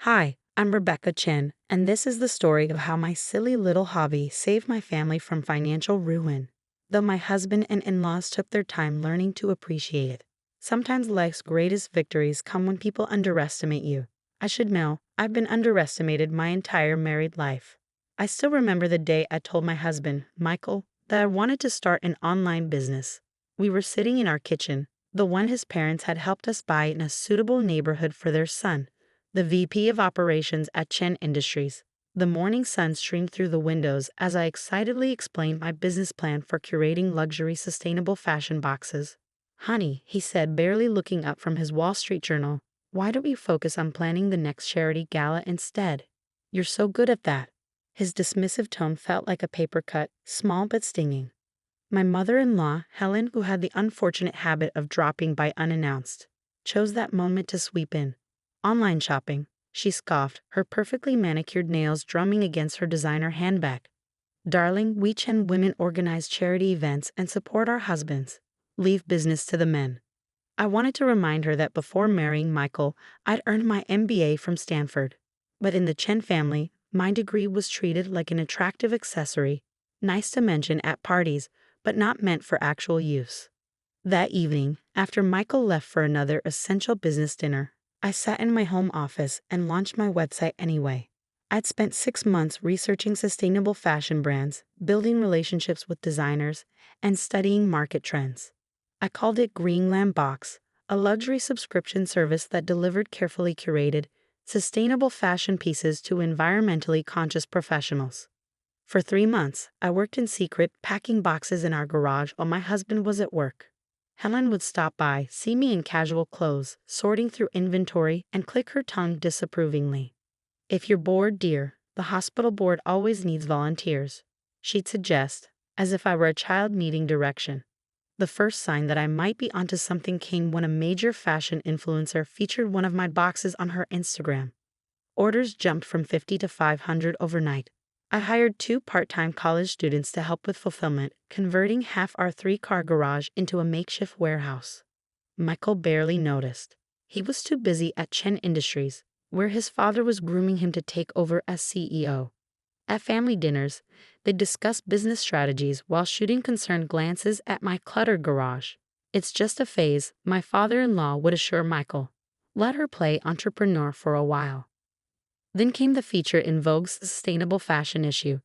Hi, I'm Rebecca Chen, and this is the story of how my silly little hobby saved my family from financial ruin. Though my husband and in laws took their time learning to appreciate it. Sometimes life's greatest victories come when people underestimate you. I should know, I've been underestimated my entire married life. I still remember the day I told my husband, Michael, that I wanted to start an online business. We were sitting in our kitchen, the one his parents had helped us buy in a suitable neighborhood for their son, the VP of Operations at Chen Industries. The morning sun streamed through the windows as I excitedly explained my business plan for curating luxury sustainable fashion boxes. Honey, he said, barely looking up from his Wall Street journal, why don't you focus on planning the next charity gala instead? You're so good at that. His dismissive tone felt like a paper cut, small but stinging. My mother-in-law, Helen, who had the unfortunate habit of dropping by unannounced, chose that moment to sweep in. Online shopping, she scoffed, her perfectly manicured nails drumming against her designer handbag. Darling, we Chen women organize charity events and support our husbands. Leave business to the men. I wanted to remind her that before marrying Michael, I'd earned my MBA from Stanford. But in the Chen family, my degree was treated like an attractive accessory, nice to mention at parties, but not meant for actual use. That evening, after Michael left for another essential business dinner, I sat in my home office and launched my website anyway. I'd spent 6 months researching sustainable fashion brands, building relationships with designers, and studying market trends. I called it Greenland Box, a luxury subscription service that delivered carefully curated, sustainable fashion pieces to environmentally conscious professionals. For 3 months, I worked in secret, packing boxes in our garage while my husband was at work. Helen would stop by, see me in casual clothes, sorting through inventory, and click her tongue disapprovingly. If you're bored, dear, the hospital board always needs volunteers, she'd suggest, as if I were a child needing direction. The first sign that I might be onto something came when a major fashion influencer featured one of my boxes on her Instagram. Orders jumped from 50 to 500 overnight. I hired 2 part-time college students to help with fulfillment, converting half our 3-car garage into a makeshift warehouse. Michael barely noticed. He was too busy at Chen Industries, where his father was grooming him to take over as CEO. At family dinners, they discussed business strategies while shooting concerned glances at my cluttered garage. It's just a phase, my father-in-law would assure Michael. Let her play entrepreneur for a while. Then came the feature in Vogue's sustainable fashion issue.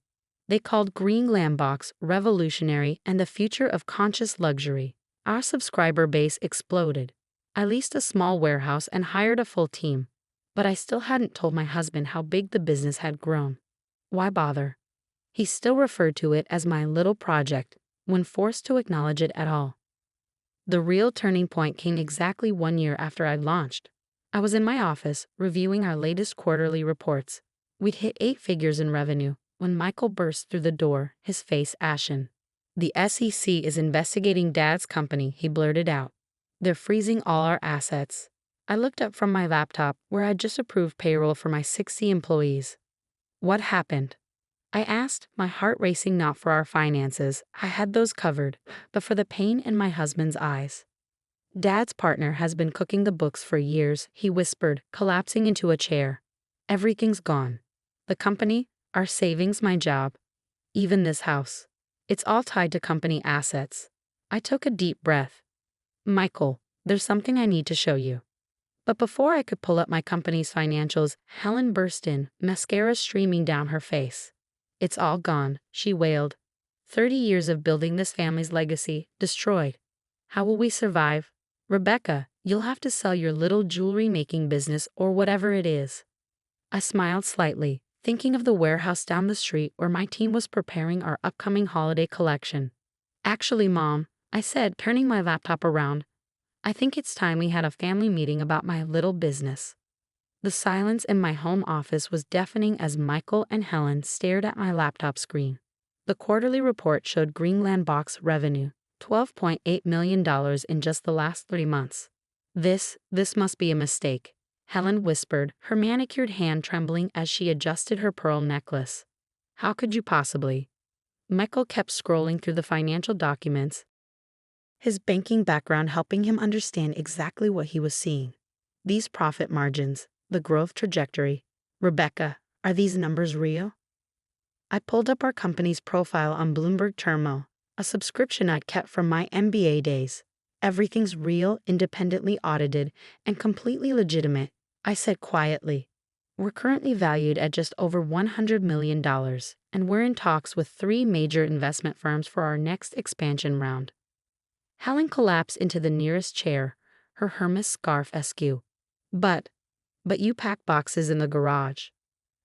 They called Greenland Box revolutionary and the future of conscious luxury. Our subscriber base exploded. I leased a small warehouse and hired a full team. But I still hadn't told my husband how big the business had grown. Why bother? He still referred to it as my little project, when forced to acknowledge it at all. The real turning point came exactly 1 year after I'd launched. I was in my office, reviewing our latest quarterly reports. We'd hit 8 figures in revenue, when Michael burst through the door, his face ashen. The SEC is investigating Dad's company, he blurted out. They're freezing all our assets. I looked up from my laptop, where I'd just approved payroll for my 60 employees. What happened? I asked, my heart racing. Not for our finances, I had those covered, but for the pain in my husband's eyes. Dad's partner has been cooking the books for years, he whispered, collapsing into a chair. Everything's gone. The company, our savings, my job, even this house. It's all tied to company assets. I took a deep breath. Michael, there's something I need to show you. But before I could pull up my company's financials, Helen burst in, mascara streaming down her face. It's all gone, she wailed. 30 years of building this family's legacy, destroyed. How will we survive? Rebecca, you'll have to sell your little jewelry-making business or whatever it is. I smiled slightly, thinking of the warehouse down the street where my team was preparing our upcoming holiday collection. Actually, Mom, I said, turning my laptop around, I think it's time we had a family meeting about my little business. The silence in my home office was deafening as Michael and Helen stared at my laptop screen. The quarterly report showed Greenland Box revenue, $12.8 million in just the last 3 months. This must be a mistake, Helen whispered, her manicured hand trembling as she adjusted her pearl necklace. How could you possibly? Michael kept scrolling through the financial documents, his banking background helping him understand exactly what he was seeing. These profit margins, the growth trajectory, Rebecca, are these numbers real? I pulled up our company's profile on Bloomberg Termo, a subscription I'd kept from my MBA days. Everything's real, independently audited, and completely legitimate, I said quietly. We're currently valued at just over $100 million, and we're in talks with 3 major investment firms for our next expansion round. Helen collapsed into the nearest chair, her Hermes scarf askew. But you pack boxes in the garage.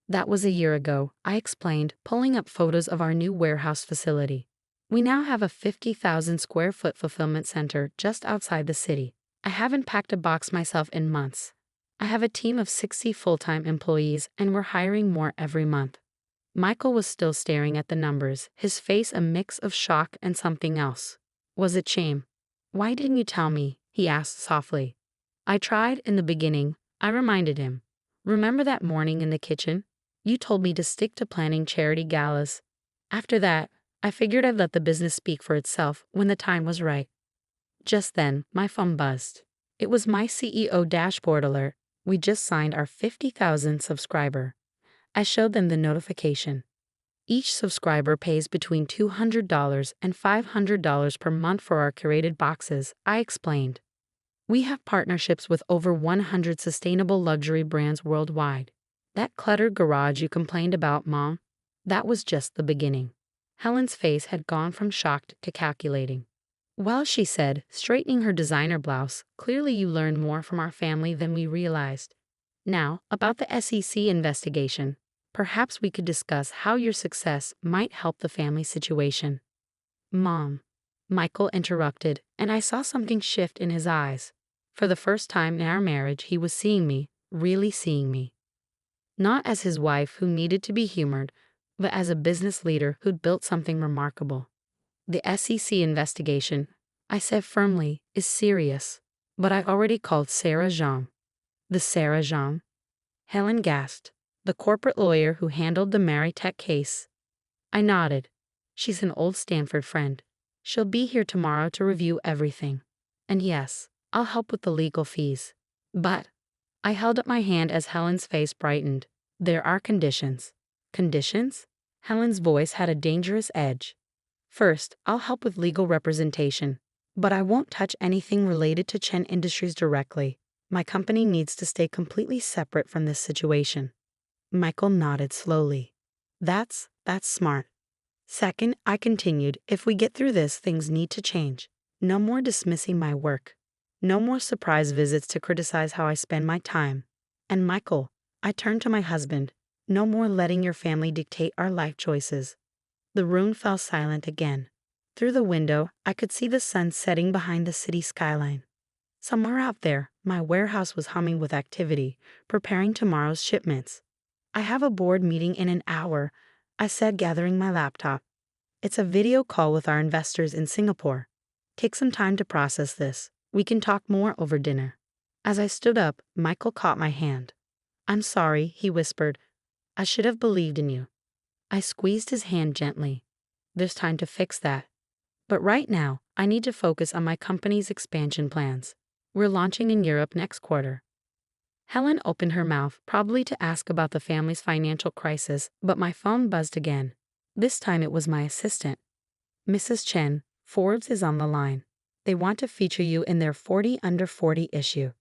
That was a year ago, I explained, pulling up photos of our new warehouse facility. We now have a 50,000 square foot fulfillment center just outside the city. I haven't packed a box myself in months. I have a team of 60 full-time employees, and we're hiring more every month. Michael was still staring at the numbers, his face a mix of shock and something else. Was it shame? Why didn't you tell me? He asked softly. I tried in the beginning, I reminded him. Remember that morning in the kitchen? You told me to stick to planning charity galas. After that, I figured I'd let the business speak for itself when the time was right. Just then, my phone buzzed. It was my CEO dashboard alert. We just signed our 50,000th subscriber. I showed them the notification. Each subscriber pays between $200 and $500 per month for our curated boxes, I explained. We have partnerships with over 100 sustainable luxury brands worldwide. That cluttered garage you complained about, Mom? That was just the beginning. Helen's face had gone from shocked to calculating. Well, she said, straightening her designer blouse, clearly you learned more from our family than we realized. Now, about the SEC investigation. Perhaps we could discuss how your success might help the family situation. Mom. Michael interrupted, and I saw something shift in his eyes. For the first time in our marriage, he was seeing me, really seeing me. Not as his wife who needed to be humored, but as a business leader who'd built something remarkable. The SEC investigation, I said firmly, is serious, but I already called Sarah Jean. The Sarah Jean? Helen gasped. The corporate lawyer who handled the Maritech case. I nodded. She's an old Stanford friend. She'll be here tomorrow to review everything. And yes, I'll help with the legal fees. But I held up my hand as Helen's face brightened. There are conditions. Conditions? Helen's voice had a dangerous edge. First, I'll help with legal representation. But I won't touch anything related to Chen Industries directly. My company needs to stay completely separate from this situation. Michael nodded slowly. That's smart. Second, I continued, if we get through this, things need to change. No more dismissing my work. No more surprise visits to criticize how I spend my time. And Michael, I turned to my husband, no more letting your family dictate our life choices. The room fell silent again. Through the window, I could see the sun setting behind the city skyline. Somewhere out there, my warehouse was humming with activity, preparing tomorrow's shipments. I have a board meeting in an hour, I said, gathering my laptop. It's a video call with our investors in Singapore. Take some time to process this. We can talk more over dinner. As I stood up, Michael caught my hand. I'm sorry, he whispered. I should have believed in you. I squeezed his hand gently. There's time to fix that. But right now, I need to focus on my company's expansion plans. We're launching in Europe next quarter. Helen opened her mouth, probably to ask about the family's financial crisis, but my phone buzzed again. This time it was my assistant. Mrs. Chen, Forbes is on the line. They want to feature you in their 40 Under 40 issue.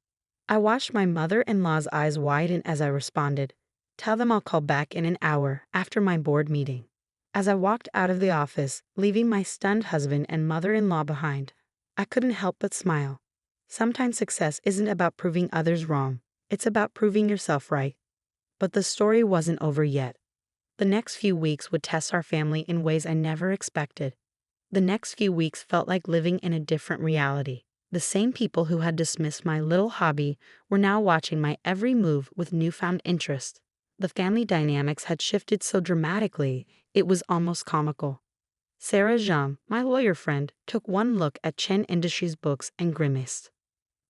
I watched my mother-in-law's eyes widen as I responded. Tell them I'll call back in an hour after my board meeting. As I walked out of the office, leaving my stunned husband and mother-in-law behind, I couldn't help but smile. Sometimes success isn't about proving others wrong. It's about proving yourself right. But the story wasn't over yet. The next few weeks would test our family in ways I never expected. The next few weeks felt like living in a different reality. The same people who had dismissed my little hobby were now watching my every move with newfound interest. The family dynamics had shifted so dramatically, it was almost comical. Sarah Jean, my lawyer friend, took one look at Chen Industries' books and grimaced.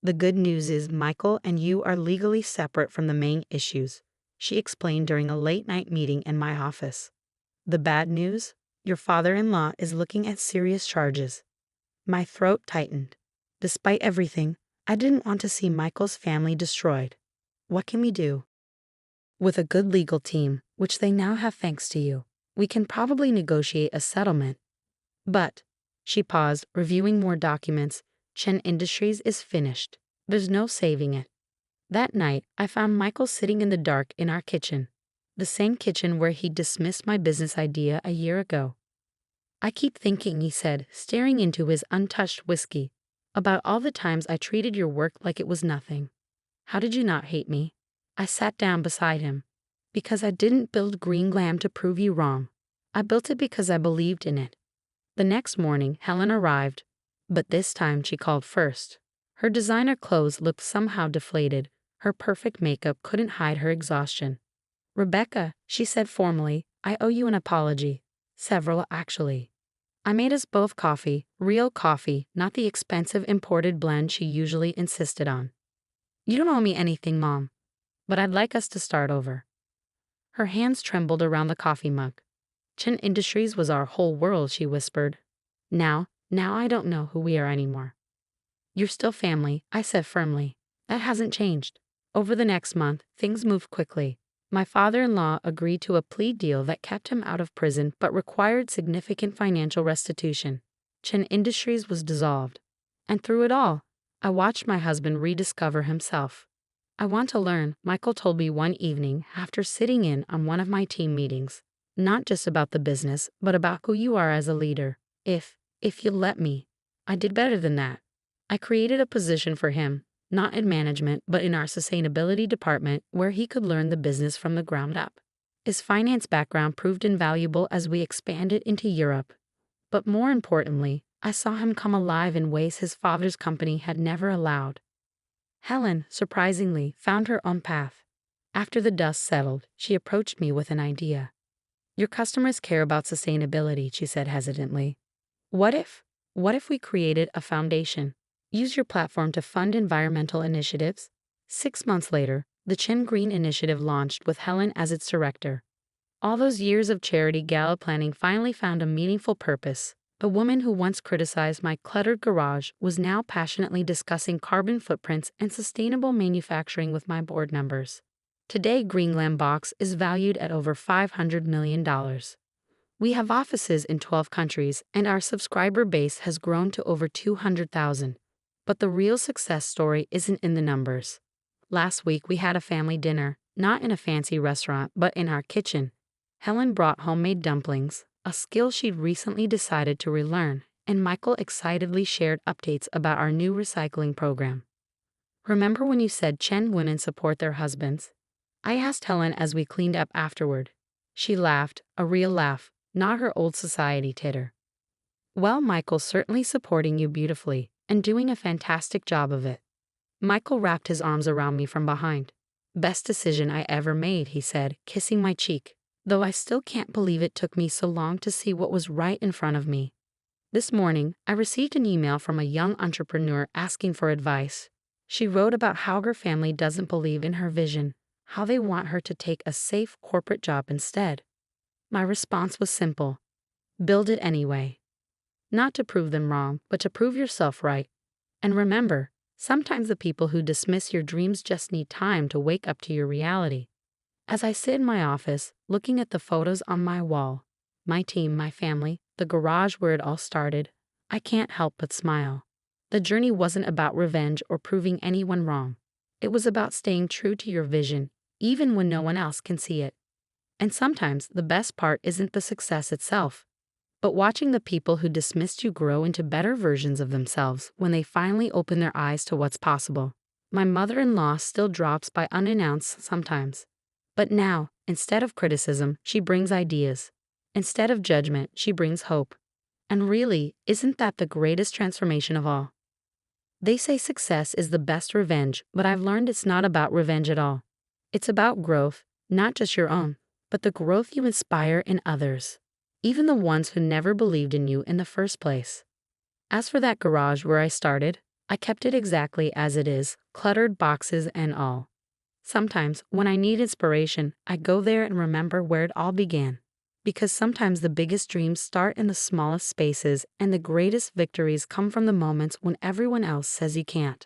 The good news is Michael and you are legally separate from the main issues, she explained during a late-night meeting in my office. The bad news? Your father-in-law is looking at serious charges. My throat tightened. Despite everything, I didn't want to see Michael's family destroyed. What can we do? With a good legal team, which they now have thanks to you, we can probably negotiate a settlement. But, she paused, reviewing more documents, Chen Industries is finished. There's no saving it. That night, I found Michael sitting in the dark in our kitchen. The same kitchen where he dismissed my business idea a year ago. I keep thinking, he said, staring into his untouched whiskey, about all the times I treated your work like it was nothing. How did you not hate me? I sat down beside him. Because I didn't build Green Glam to prove you wrong. I built it because I believed in it. The next morning, Helen arrived, but this time she called first. Her designer clothes looked somehow deflated. Her perfect makeup couldn't hide her exhaustion. Rebecca, she said formally, I owe you an apology. Several, actually. I made us both coffee, real coffee, not the expensive imported blend she usually insisted on. You don't owe me anything, Mom, but I'd like us to start over. Her hands trembled around the coffee mug. Chen Industries was our whole world, she whispered. Now I don't know who we are anymore. You're still family, I said firmly. That hasn't changed. Over the next month, things moved quickly. My father-in-law agreed to a plea deal that kept him out of prison but required significant financial restitution. Chen Industries was dissolved. And through it all, I watched my husband rediscover himself. I want to learn, Michael told me one evening after sitting in on one of my team meetings. Not just about the business, but about who you are as a leader. If you'll let me. I did better than that. I created a position for him, not in management, but in our sustainability department, where he could learn the business from the ground up. His finance background proved invaluable as we expanded into Europe. But more importantly, I saw him come alive in ways his father's company had never allowed. Helen, surprisingly, found her own path. After the dust settled, she approached me with an idea. Your customers care about sustainability, she said hesitantly. What if we created a foundation? Use your platform to fund environmental initiatives? 6 months later, the Chen Green Initiative launched with Helen as its director. All those years of charity gala planning finally found a meaningful purpose. A woman who once criticized my cluttered garage was now passionately discussing carbon footprints and sustainable manufacturing with my board members. Today, Green Glam Box is valued at over $500 million. We have offices in 12 countries, and our subscriber base has grown to over 200,000. But the real success story isn't in the numbers. Last week, we had a family dinner, not in a fancy restaurant, but in our kitchen. Helen brought homemade dumplings, a skill she'd recently decided to relearn, and Michael excitedly shared updates about our new recycling program. Remember when you said Chen women support their husbands? I asked Helen as we cleaned up afterward. She laughed, a real laugh, not her old society titter. Well, Michael's certainly supporting you beautifully, and doing a fantastic job of it. Michael wrapped his arms around me from behind. Best decision I ever made, he said, kissing my cheek, though I still can't believe it took me so long to see what was right in front of me. This morning, I received an email from a young entrepreneur asking for advice. She wrote about how her family doesn't believe in her vision, how they want her to take a safe corporate job instead. My response was simple. Build it anyway. Not to prove them wrong, but to prove yourself right. And remember, sometimes the people who dismiss your dreams just need time to wake up to your reality. As I sit in my office, looking at the photos on my wall, my team, my family, the garage where it all started, I can't help but smile. The journey wasn't about revenge or proving anyone wrong. It was about staying true to your vision, even when no one else can see it. And sometimes the best part isn't the success itself, but watching the people who dismissed you grow into better versions of themselves when they finally open their eyes to what's possible. My mother-in-law still drops by unannounced sometimes. But now, instead of criticism, she brings ideas. Instead of judgment, she brings hope. And really, isn't that the greatest transformation of all? They say success is the best revenge, but I've learned it's not about revenge at all. It's about growth, not just your own, but the growth you inspire in others, even the ones who never believed in you in the first place. As for that garage where I started, I kept it exactly as it is, cluttered boxes and all. Sometimes, when I need inspiration, I go there and remember where it all began. Because sometimes the biggest dreams start in the smallest spaces, and the greatest victories come from the moments when everyone else says you can't.